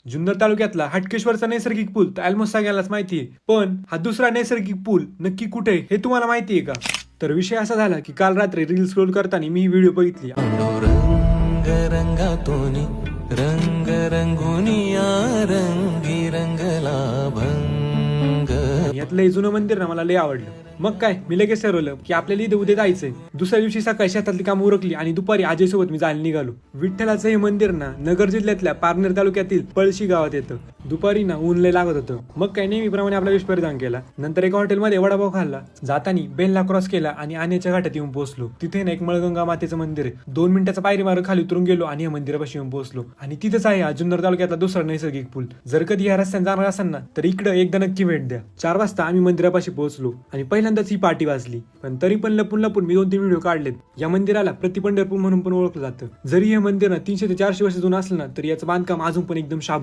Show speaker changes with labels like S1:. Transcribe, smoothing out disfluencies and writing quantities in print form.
S1: जुन्नर तालुक्यातला हटकेश्वरचा नैसर्गिक पूल तर ऑलमोस्ट सगळ्यांनाच माहितीये, पण हा दुसरा नैसर्गिक पूल नक्की कुठे आहे हे तुम्हाला माहितीये का? तर विषय असा झाला की काल रात्री रील स्क्रोल करताना मी ही व्हिडिओ बघितली.
S2: रंग रंगातूनी रंग रंगुनिया रंगी रंगला भंग.
S1: यातलं हे जुनं मंदिर ना मला लय आवडलं. मग काय मी लगेच ठरवलं की आपल्याला इथे उद्या जायचंय. दुसऱ्या दिवशी सकाळी शेतातली कामं उरकली आणि दुपारी अजय सोबत मी जायला निघालो. विठ्ठलाचं हे मंदिर ना नगर जिल्ह्यातल्या पारनेर तालुक्यातील पळशी गावात येतं. दुपारी ना ऊन लय लागत होतं. मग काय नेहमीप्रमाणे आपला विष परिधान केला. नंतर एका हॉटेलमध्ये वडापाव खाल्ला. जातानी बेलला क्रॉस केला आणि आनेच्या घाटात येऊन पोहोचलो. तिथे ना एक मळगंगा मातेचं मंदिर आहे. 2 मिनिटाचा पायरी मार्ग खाली उतरून गेलो आणि या मंदिरापाशी येऊन पोहोचलो. आणि तिथंच आहे हा जुन्नर तालुक्यातला दुसरा नैसर्गिक पूल. जर कधी या रस्त्याने जाणार असाल ना तर इकडं एकदा नक्की भेट द्या. 4 वाजता आम्ही मंदिरापाशी पोहोचलो आणि पहिल्यांदाच ही पार्टी वाजली. पण तरी पण लपून लपून मी 2-3 व्हिडिओ काढलेत. या मंदिराला प्रति पंढरपूर म्हणून पण ओळखलं जातं. जरी हे मंदिर ना 300 ते 400 वर्ष जुनं असलं ना तरी याचं बांधकाम अजून पण एकदम शाबूत